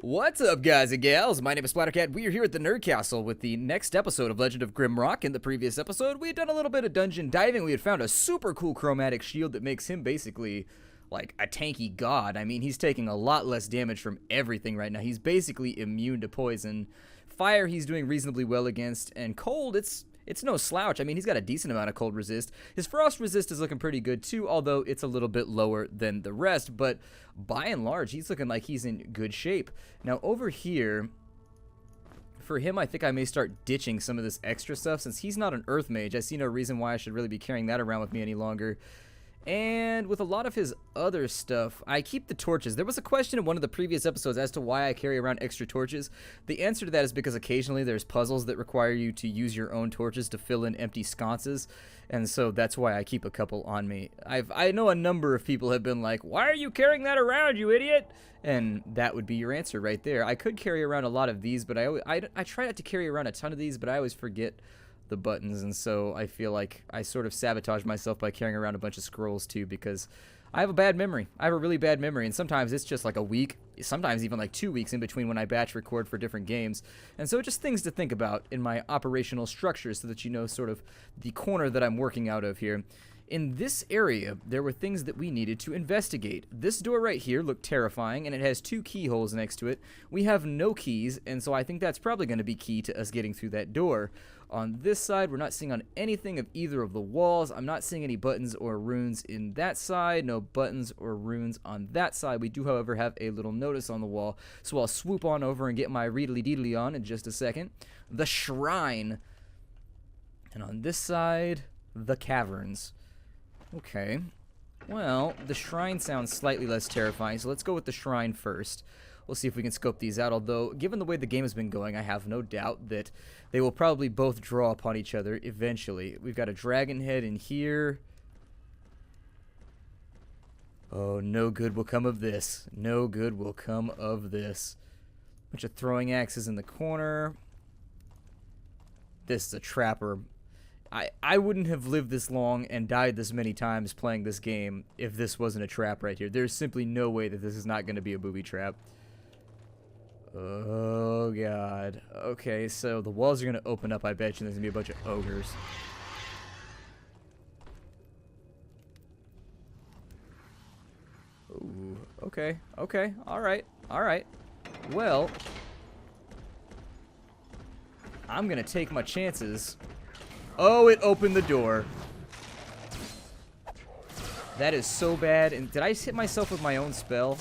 What's up, guys and gals? My name is Splattercat. We are here at the Nerd Castle with the next episode of Legend of Grimrock. In the previous episode, we had done a little bit of dungeon diving. We had found a super cool chromatic shield that makes him basically like a tanky god. I mean, he's taking a lot less damage from everything right now. He's basically immune to poison. Fire, he's doing reasonably well against, and cold, it's no slouch. I mean, he's got a decent amount of cold resist. His frost resist is looking pretty good too, although it's a little bit lower than the rest, but by and large, he's looking like he's in good shape. Now, over here, for him, I think I may start ditching some of this extra stuff. Since he's not an earth mage, I see no reason why I should really be carrying that around with me any longer. And with a lot of his other stuff, I keep the torches. There was a question in one of the previous episodes as to why I carry around extra torches. The answer to that is because occasionally there's puzzles that require you to use your own torches to fill in empty sconces, and so that's why I keep a couple on me. I know a number of people have been like, "Why are you carrying that around, you idiot?" And that would be your answer right there. I could carry around a lot of these, but I try not to carry around a ton of these, but I always forget the buttons, and so I feel like I sort of sabotage myself by carrying around a bunch of scrolls too, because I have a bad memory. I have a really bad memory, and sometimes it's just like a week, sometimes even like 2 weeks in between when I batch record for different games. And so just things to think about in my operational structure so that you know sort of the corner that I'm working out of here. In this area, there were things that we needed to investigate. This door right here looked terrifying, and it has 2 keyholes next to it. We have no keys, and so I think that's probably going to be key to us getting through that door. On this side, we're not seeing on anything of either of the walls. I'm not seeing any buttons or runes in that side. No buttons or runes on that side. We do, however, have a little notice on the wall, so I'll swoop on over and get my reedly-deedly on in just a second. The shrine. And on this side, the caverns. Okay, well, the shrine sounds slightly less terrifying, so let's go with the shrine first. We'll see if we can scope these out, although, given the way the game has been going, I have no doubt that they will probably both draw upon each other eventually. We've got a dragon head in here. Oh, no good will come of this. No good will come of this. Bunch of throwing axes in the corner. This is a trapper. I wouldn't have lived this long and died this many times playing this game if this wasn't a trap right here. There's simply no way that this is not going to be a booby trap. Oh, God. Okay, so the walls are going to open up, I bet you, and there's going to be a bunch of ogres. Ooh, okay, alright. Well, I'm going to take my chances. Oh, it opened the door. That is so bad. And did I hit myself with my own spell?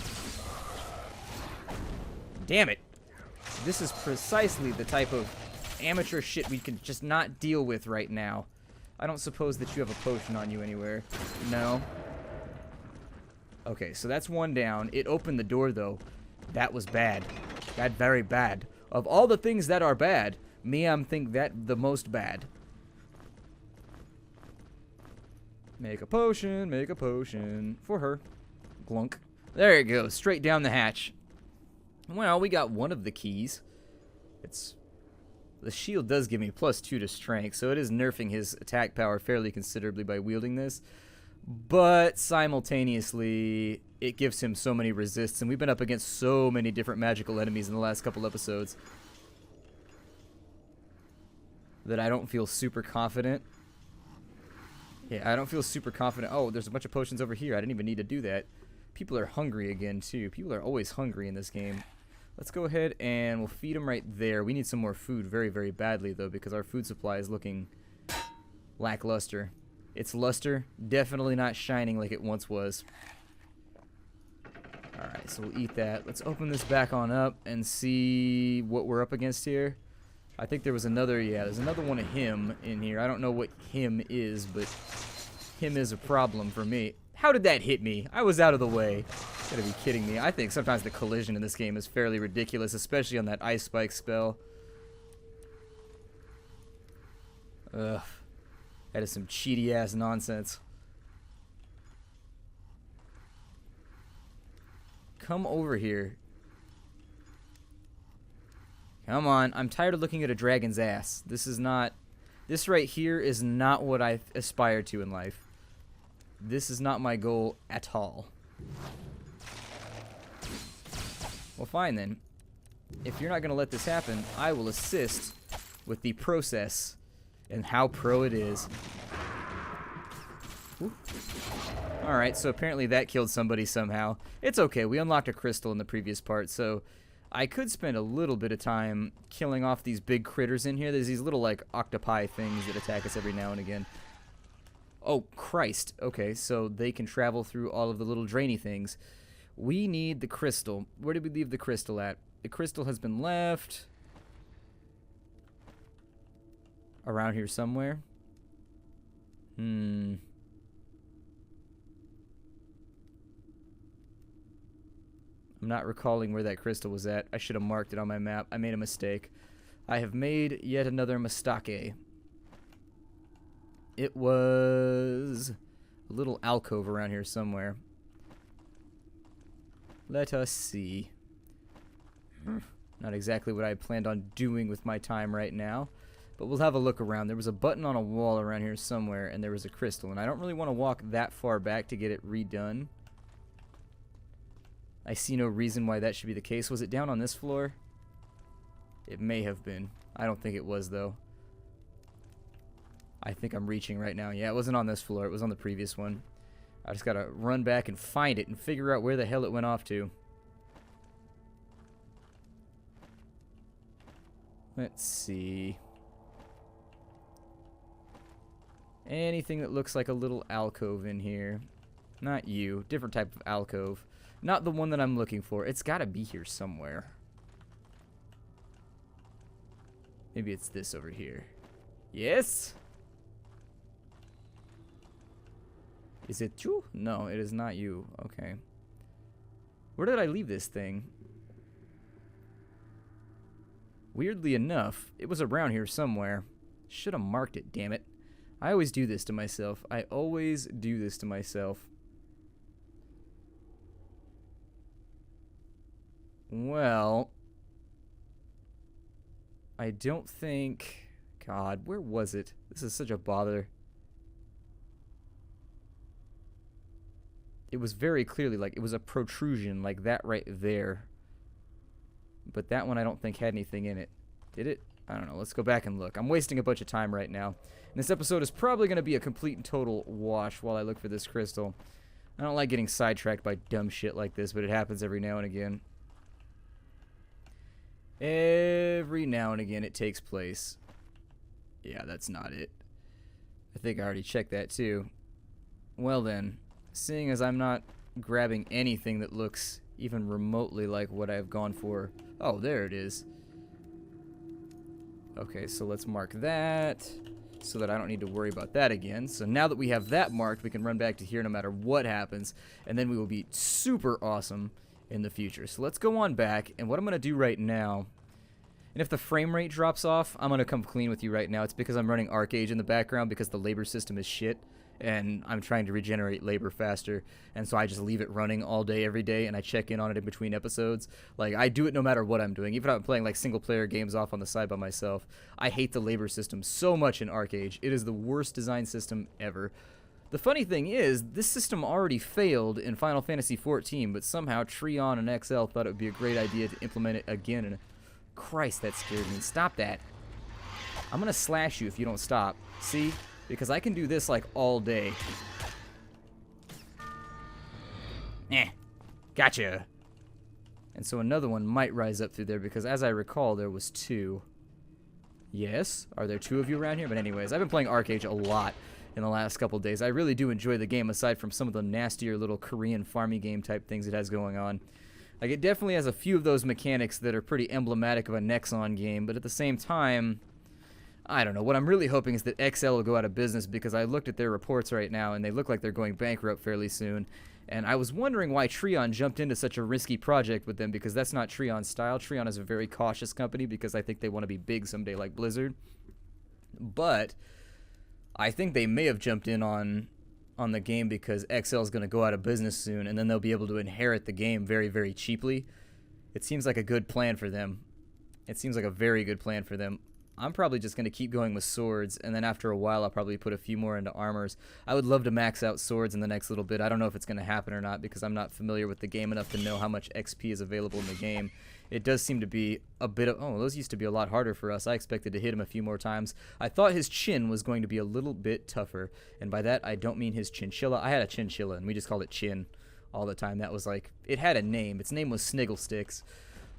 Damn it. This is precisely the type of amateur shit we can just not deal with right now. I don't suppose that you have a potion on you anywhere. No. Okay, so that's one down. It opened the door, though. That was bad. That very bad. Of all the things that are bad, I'm think that the most bad. Make a potion for her. Glunk. There you go, straight down the hatch. Well, we got one of the keys. The shield does give me +2 to strength, so it is nerfing his attack power fairly considerably by wielding this. But simultaneously, it gives him so many resists, and we've been up against so many different magical enemies in the last couple episodes that I don't feel super confident. Yeah, I don't feel super confident. Oh, there's a bunch of potions over here. I didn't even need to do that. People are hungry again, too. People are always hungry in this game. Let's go ahead and we'll feed them right there. We need some more food very, very badly, though, because our food supply is looking lackluster. It's luster, definitely not shining like it once was. Alright, so we'll eat that. Let's open this back on up and see what we're up against here. I think there was another, yeah, there's another one of him in here. I don't know what him is, but him is a problem for me. How did that hit me? I was out of the way. You gotta be kidding me. I think sometimes the collision in this game is fairly ridiculous, especially on that ice spike spell. Ugh. That is some cheaty ass nonsense. Come over here. Come on, I'm tired of looking at a dragon's ass. This right here is not what I aspire to in life. This is not my goal at all. Well, fine then. if you're not going to let this happen, I will assist with the process and how pro it is. Alright, so apparently that killed somebody somehow. It's okay, we unlocked a crystal in the previous part, so I could spend a little bit of time killing off these big critters in here. There's these little, like, octopi things that attack us every now and again. Oh, Christ. Okay, so they can travel through all of the little drainy things. We need the crystal. Where did we leave the crystal at? The crystal has been left around here somewhere. I'm not recalling where that crystal was at. I should have marked it on my map. I made a mistake. I have made yet another mistake. It was a little alcove around here somewhere. Let us see. Not exactly what I planned on doing with my time right now, but we'll have a look around. There was a button on a wall around here somewhere, and there was a crystal, and I don't really want to walk that far back to get it redone. I see no reason why that should be the case. Was it down on this floor? It may have been. I don't think it was, though. I think I'm reaching right now. Yeah, it wasn't on this floor. It was on the previous one. I just gotta run back and find it and figure out where the hell it went off to. Let's see. Anything that looks like a little alcove in here. Not you. Different type of alcove. Not the one that I'm looking for. It's gotta be here somewhere. Maybe it's this over here. Yes? Is it you? No, it is not you. Okay. Where did I leave this thing? Weirdly enough, it was around here somewhere. Should have marked it, damn it. I always do this to myself. I always do this to myself. Well, I don't think... God, where was it? This is such a bother. It was very clearly like it was a protrusion like that right there. But that one I don't think had anything in it. Did it? I don't know. Let's go back and look. I'm wasting a bunch of time right now. And this episode is probably going to be a complete and total wash while I look for this crystal. I don't like getting sidetracked by dumb shit like this, but it happens every now and again. Every now and again it takes place. Yeah, that's not it. I think I already checked that too. Well then, seeing as I'm not grabbing anything that looks even remotely like what I've gone for. Oh, there it is. Okay, so let's mark that so that I don't need to worry about that again. So now that we have that marked, we can run back to here no matter what happens, and then we will be super awesome in the future. So let's go on back, and what I'm going to do right now, and if the frame rate drops off, I'm going to come clean with you right now. It's because I'm running Arcade in the background because the labor system is shit, and I'm trying to regenerate labor faster, and so I just leave it running all day, every day, and I check in on it in between episodes. Like, I do it no matter what I'm doing, even if I'm playing, like, single-player games off on the side by myself. I hate the labor system so much in Arcade. It is the worst design system ever. The funny thing is, this system already failed in Final Fantasy XIV, but somehow Treon and XL thought it would be a great idea to implement it again, and Christ, that scared me. Stop that. I'm gonna slash you if you don't stop. See? Because I can do this, like, all day. Gotcha. And so another one might rise up through there, because as I recall, there was two. Yes? Are there two of you around here? But anyways, I've been playing Arcade a lot in the last couple days. I really do enjoy the game, aside from some of the nastier little Korean farming game type things it has going on. Like, it definitely has a few of those mechanics that are pretty emblematic of a Nexon game, but at the same time, I don't know. What I'm really hoping is that XL will go out of business, because I looked at their reports right now, and they look like they're going bankrupt fairly soon. And I was wondering why Treon jumped into such a risky project with them, because that's not Treon's style. Treon is a very cautious company, because I think they want to be big someday like Blizzard. But I think they may have jumped in on the game because XL is going to go out of business soon, and then they'll be able to inherit the game very, very cheaply. It seems like a good plan for them. It seems like a very good plan for them. I'm probably just going to keep going with swords, and then after a while I'll probably put a few more into armors. I would love to max out swords in the next little bit. I don't know if it's going to happen or not because I'm not familiar with the game enough to know how much XP is available in the game. It does seem to be a bit of... Oh, those used to be a lot harder for us. I expected to hit him a few more times. I thought his chin was going to be a little bit tougher, and by that I don't mean his chinchilla. I had a chinchilla, and we just called it Chin all the time. That was like... It had a name. Its name was Snigglesticks,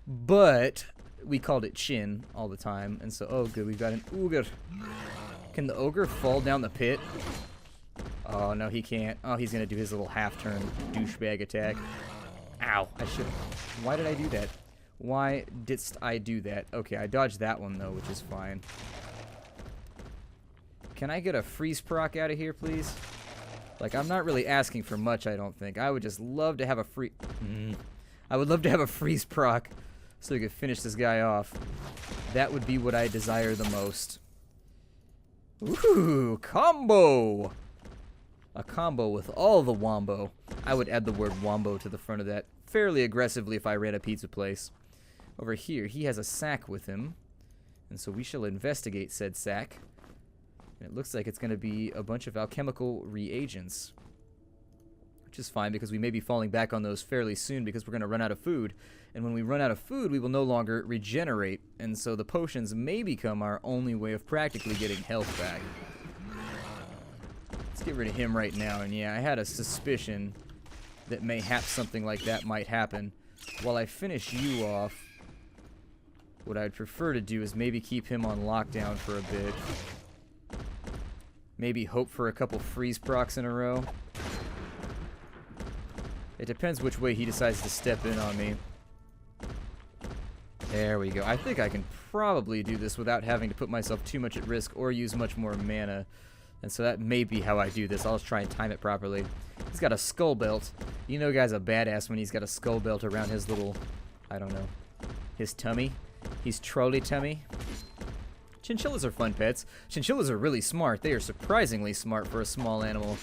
but... we called it Chin all the time, and so, oh good, we've got an ogre. Can the ogre fall down the pit? Oh, no, he can't. Oh, he's gonna do his little half-turn douchebag attack. Ow, I should... Why did I do that? Why didst I do that? Okay, I dodged that one, though, which is fine. Can I get a freeze proc out of here, please? Like, I'm not really asking for much, I don't think. I would just love to have a I would love to have a freeze proc so we could finish this guy off. That would be what I desire the most. Ooh, combo! A combo with all the wombo. I would add the word wombo to the front of that fairly aggressively if I ran a pizza place. Over here, he has a sack with him, and so we shall investigate said sack. And it looks like it's going to be a bunch of alchemical reagents, which is fine because we may be falling back on those fairly soon because we're going to run out of food. And when we run out of food, we will no longer regenerate, and so the potions may become our only way of practically getting health back. Let's get rid of him right now, and yeah, I had a suspicion that mayhap something like that might happen. While I finish you off, what I'd prefer to do is maybe keep him on lockdown for a bit. Maybe hope for a couple freeze procs in a row. It depends which way he decides to step in on me. There we go. I think I can probably do this without having to put myself too much at risk or use much more mana. And so that may be how I do this. I'll just try and time it properly. He's got a skull belt. You know guy's a badass when he's got a skull belt around his little, I don't know, his tummy. He's trolley tummy. Chinchillas are fun pets. Chinchillas are really smart. They are surprisingly smart for a small animal.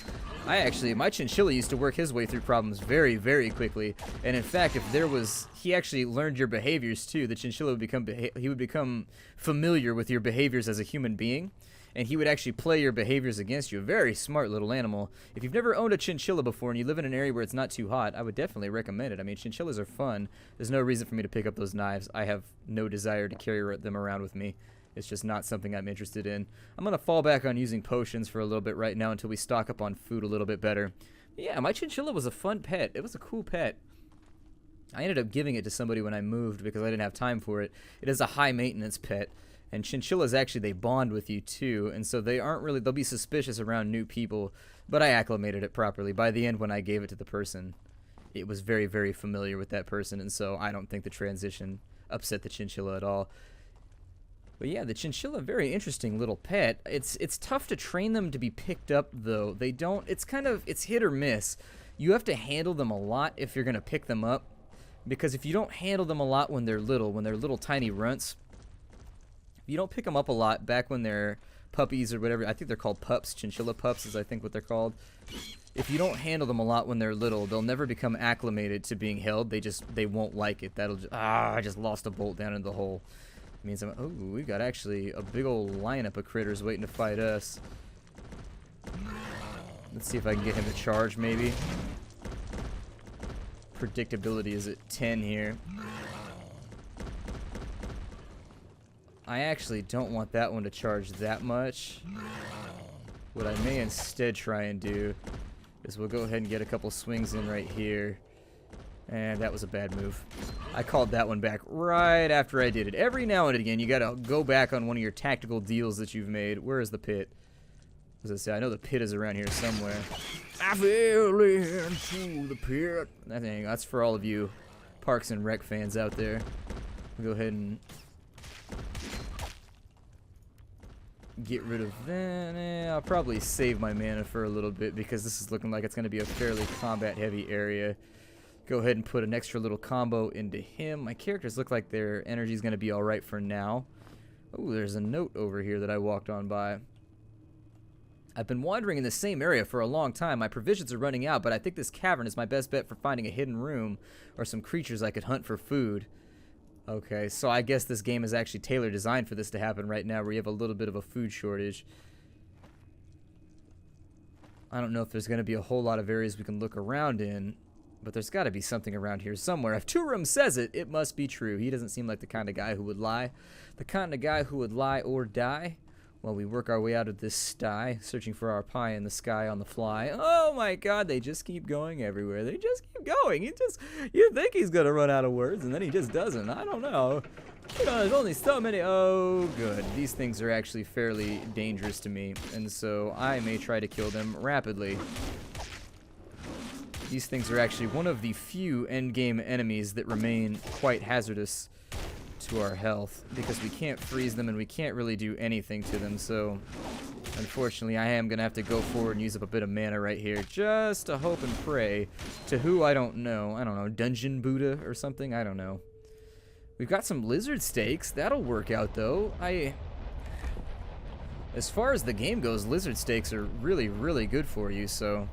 My chinchilla used to work his way through problems very, very quickly. And in fact, if there was, he actually learned your behaviors too. The chinchilla would become familiar with your behaviors as a human being. And he would actually play your behaviors against you. A very smart little animal. If you've never owned a chinchilla before and you live in an area where it's not too hot, I would definitely recommend it. I mean, chinchillas are fun. There's no reason for me to pick up those knives. I have no desire to carry them around with me. It's just not something I'm interested in. I'm going to fall back on using potions for a little bit right now until we stock up on food a little bit better. Yeah, my chinchilla was a fun pet. It was a cool pet. I ended up giving it to somebody when I moved because I didn't have time for it. It is a high maintenance pet. And chinchillas actually, they bond with you too. And so they aren't really, they'll be suspicious around new people. But I acclimated it properly. By the end when I gave it to the person, it was very, very familiar with that person. And so I don't think the transition upset the chinchilla at all. But yeah, the chinchilla, very interesting little pet. It's tough to train them to be picked up, though. They don't, it's hit or miss. You have to handle them a lot if you're going to pick them up. Because if you don't handle them a lot when they're little tiny runts, if you don't pick them up a lot back when they're puppies or whatever, I think they're called pups, chinchilla pups is I think what they're called. If you don't handle them a lot when they're little, they'll never become acclimated to being held. They won't like it. I just lost a bolt down in the hole. Means we've got actually a big old lineup of critters waiting to fight us. Let's see if I can get him to charge, maybe. Predictability is at 10 here. I actually don't want that one to charge that much. What I may instead try and do is we'll go ahead and get a couple swings in right here. And that was a bad move. I called that one back right after I did it. Every now and again, you gotta go back on one of your tactical deals that you've made. Where is the pit? As I say, I know the pit is around here somewhere. I fell into the pit. That's for all of you Parks and Rec fans out there. We'll go ahead and get rid of that. I'll probably save my mana for a little bit because this is looking like it's going to be a fairly combat-heavy area. Go ahead and put an extra little combo into him. My characters look like their energy is going to be alright for now. Oh, there's a note over here that I walked on by. I've been wandering in the same area for a long time. My provisions are running out, but I think this cavern is my best bet for finding a hidden room or some creatures I could hunt for food. Okay, so I guess this game is actually tailor designed for this to happen right now, where you have a little bit of a food shortage. I don't know if there's going to be a whole lot of areas we can look around in, but there's got to be something around here somewhere. If Turum says it, it must be true. He doesn't seem like the kind of guy who would lie. The kind of guy who would lie or die while we work our way out of this sty, searching for our pie in the sky on the fly. Oh my god, they just keep going everywhere. They just keep going. You think he's going to run out of words, and then he just doesn't. I don't know. You know, there's only so many. Oh, good. These things are actually fairly dangerous to me, and so I may try to kill them rapidly. These things are actually one of the few endgame enemies that remain quite hazardous to our health, because we can't freeze them and we can't really do anything to them. So unfortunately, I am going to have to go forward and use up a bit of mana right here, just to hope and pray to who I don't know. I don't know, Dungeon Buddha or something? I don't know. We've got some lizard steaks. That'll work out, though. As far as the game goes, lizard steaks are really, really good for you, so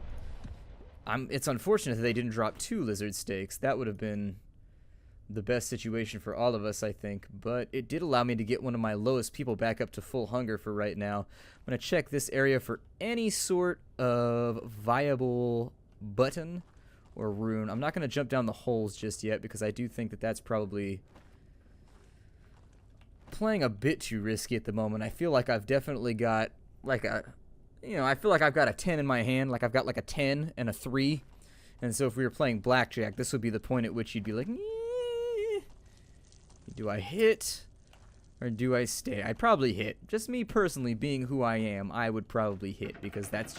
it's unfortunate that they didn't drop 2 lizard steaks. That would have been the best situation for all of us, I think. But it did allow me to get one of my lowest people back up to full hunger for right now. I'm going to check this area for any sort of viable button or rune. I'm not going to jump down the holes just yet, because I do think that that's probably playing a bit too risky at the moment. I feel like I've definitely got like a, I feel like I've got a 10 in my hand. Like I've got like a 10 and a 3. And so if we were playing blackjack, this would be the point at which you'd be like, do I hit or do I stay? I'd probably hit. Just me personally, being who I am, I would probably hit, because that's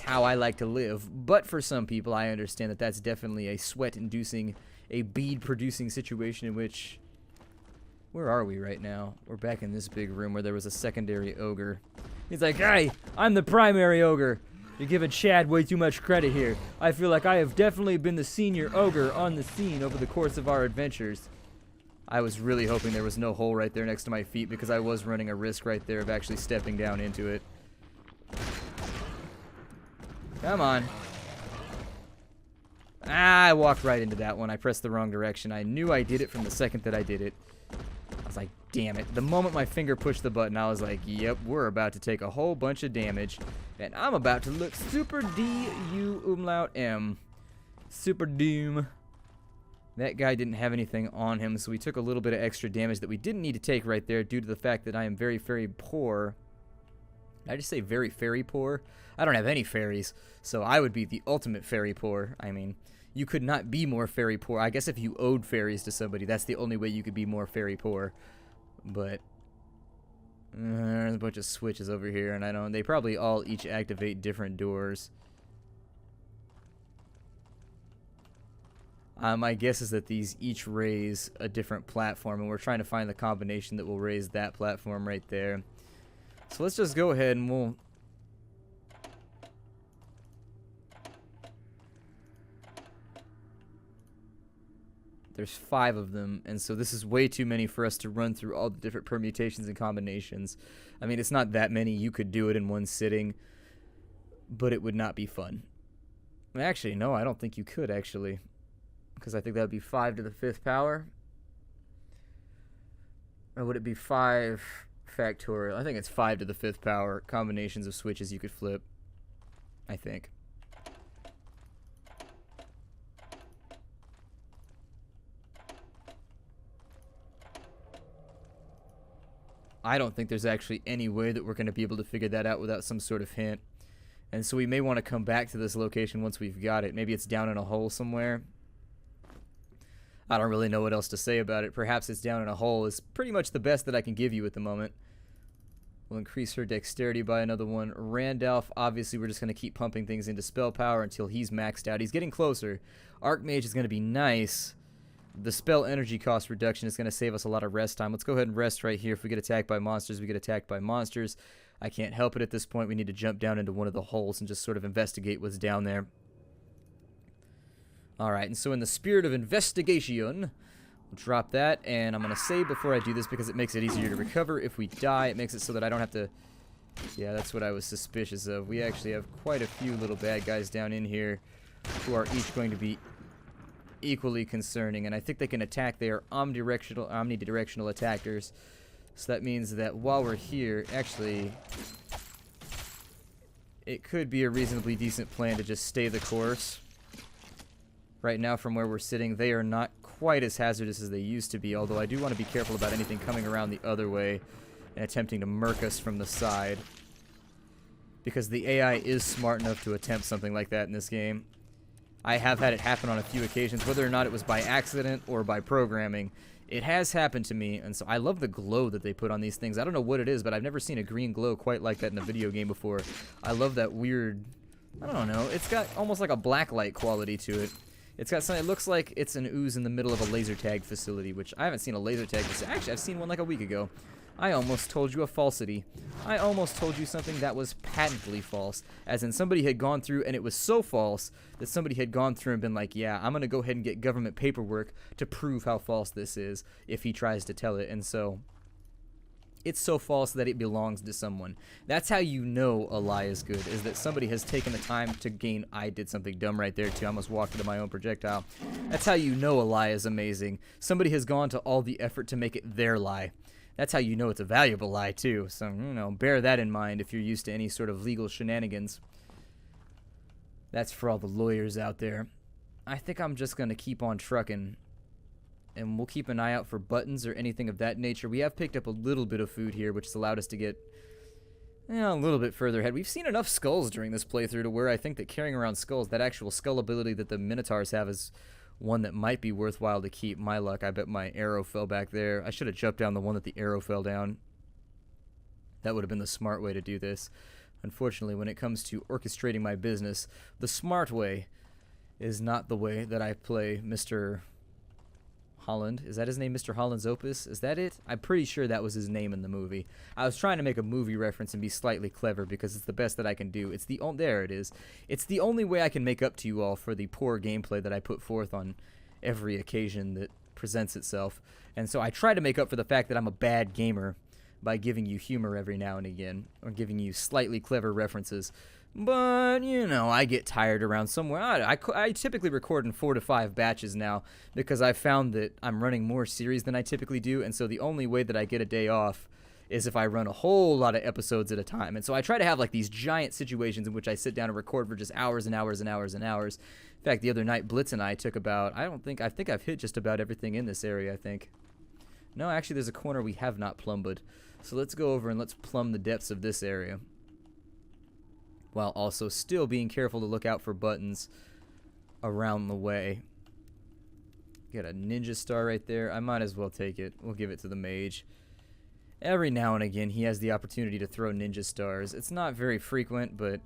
how I like to live. But for some people, I understand that that's definitely a sweat-inducing, a bead-producing situation in which... Where are we right now? We're back in this big room where there was a secondary ogre. He's like, hey, I'm the primary ogre. You're giving Chad way too much credit here. I feel like I have definitely been the senior ogre on the scene over the course of our adventures. I was really hoping there was no hole right there next to my feet, because I was running a risk right there of actually stepping down into it. Come on. Ah, I walked right into that one. I pressed the wrong direction. I knew I did it from the second that I did it. I was like, damn it. The moment my finger pushed the button, I was like, yep, we're about to take a whole bunch of damage. And I'm about to look super D-U-umlaut-M. Super doom. That guy didn't have anything on him, so we took a little bit of extra damage that we didn't need to take right there due to the fact that I am very, very poor. Did I just say very, very poor? I don't have any fairies, so I would be the ultimate fairy poor. I mean, you could not be more fairy poor. I guess if you owed fairies to somebody, that's the only way you could be more fairy poor. But there's a bunch of switches over here, and they probably all each activate different doors. My guess is that these each raise a different platform, and we're trying to find the combination that will raise that platform right there. So let's just go ahead and we'll... There's 5 of them, and so this is way too many for us to run through all the different permutations and combinations. I mean, it's not that many. You could do it in one sitting, but it would not be fun. Actually, no, I don't think you could, actually. Because I think that would be 5 to the 5th power. Or would it be 5 factorial? I think it's 5 to the 5th power combinations of switches you could flip. I think. I don't think there's actually any way that we're going to be able to figure that out without some sort of hint. And so we may want to come back to this location once we've got it. Maybe it's down in a hole somewhere. I don't really know what else to say about it. Perhaps it's down in a hole is pretty much the best that I can give you at the moment. We'll increase her dexterity by another 1. Randolph, obviously we're just going to keep pumping things into spell power until he's maxed out. He's getting closer. Archmage is going to be nice. The spell energy cost reduction is going to save us a lot of rest time. Let's go ahead and rest right here. If we get attacked by monsters, we get attacked by monsters. I can't help it at this point. We need to jump down into one of the holes and just sort of investigate what's down there. Alright, and so in the spirit of investigation, we'll drop that, and I'm going to save before I do this because it makes it easier to recover. If we die, it makes it so that I don't have to... Yeah, that's what I was suspicious of. We actually have quite a few little bad guys down in here who are each going to be equally concerning, and I think they can attack. They are omnidirectional attackers. So that means that while we're here, actually, it could be a reasonably decent plan to just stay the course. Right now, from where we're sitting, they are not quite as hazardous as they used to be, although I do want to be careful about anything coming around the other way and attempting to murk us from the side. Because the AI is smart enough to attempt something like that in this game. I have had it happen on a few occasions, whether or not it was by accident or by programming. It has happened to me, and so I love the glow that they put on these things. I don't know what it is, but I've never seen a green glow quite like that in a video game before. I love that weird, I don't know, it's got almost like a blacklight quality to it. It's got something, it looks like it's an ooze in the middle of a laser tag facility, which I haven't seen a laser tag facility. Actually, I've seen one like a week ago. I almost told you a falsity. I almost told you something that was patently false. As in, somebody had gone through, and it was so false that somebody had gone through and been like, yeah, I'm going to go ahead and get government paperwork to prove how false this is if he tries to tell it. And so, it's so false that it belongs to someone. That's how you know a lie is good, is that somebody has taken the time to gain... I did something dumb right there, too. I almost walked into my own projectile. That's how you know a lie is amazing. Somebody has gone to all the effort to make it their lie. That's how you know it's a valuable lie, too. So, you know, bear that in mind if you're used to any sort of legal shenanigans. That's for all the lawyers out there. I think I'm just going to keep on trucking. And we'll keep an eye out for buttons or anything of that nature. We have picked up a little bit of food here, which has allowed us to get a little bit further ahead. We've seen enough skulls during this playthrough to where I think that carrying around skulls, that actual skull ability that the Minotaurs have, is one that might be worthwhile to keep. My luck, I bet my arrow fell back there. I should have jumped down the one that the arrow fell down. That would have been the smart way to do this. Unfortunately, when it comes to orchestrating my business, the smart way is not the way that I play Mr. Holland. Is that his name, Mr. Holland's Opus? Is that it? I'm pretty sure that was his name in the movie. I was trying to make a movie reference and be slightly clever because it's the best that I can do. There it is. It's the only way I can make up to you all for the poor gameplay that I put forth on every occasion that presents itself. And so I try to make up for the fact that I'm a bad gamer by giving you humor every now and again, or giving you slightly clever references. But, you know, I get tired around somewhere. I typically record in 4 to 5 batches now because I found that I'm running more series than I typically do, and so the only way that I get a day off is if I run a whole lot of episodes at a time. And so I try to have like these giant situations in which I sit down and record for just hours and hours and hours and hours. In fact, the other night, Blitz and I took about, I think I've hit just about everything in this area, I think. No, actually, there's a corner we have not plumbed. So let's go over and let's plumb the depths of this area, while also still being careful to look out for buttons around the way. Got a ninja star right there. I might as well take it. We'll give it to the mage. Every now and again, he has the opportunity to throw ninja stars. It's not very frequent, but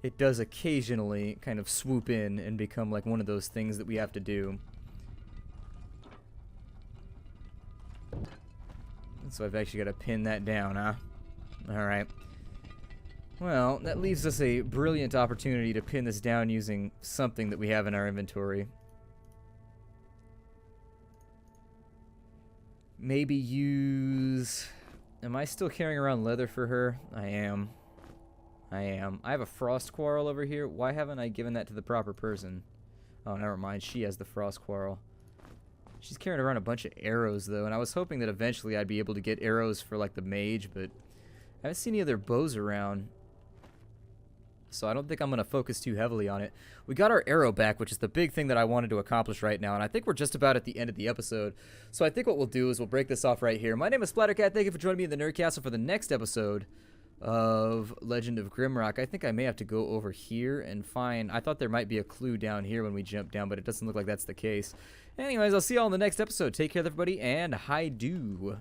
it does occasionally kind of swoop in and become like one of those things that we have to do. So I've actually got to pin that down, huh? Alright. Well, that leaves us a brilliant opportunity to pin this down using something that we have in our inventory. Maybe use... Am I still carrying around leather for her? I am. I have a frost quarrel over here. Why haven't I given that to the proper person? Oh, never mind. She has the frost quarrel. She's carrying around a bunch of arrows, though, and I was hoping that eventually I'd be able to get arrows for, like, the mage, but I haven't seen any other bows around. So I don't think I'm going to focus too heavily on it. We got our arrow back, which is the big thing that I wanted to accomplish right now, and I think we're just about at the end of the episode. So I think what we'll do is we'll break this off right here. My name is Splattercat. Thank you for joining me in the Nerd Castle for the next episode of Legend of Grimrock. I think I may have to go over here and find... I thought there might be a clue down here when we jump down, but it doesn't look like that's the case. Anyways, I'll see y'all in the next episode. Take care, everybody, and hi-do.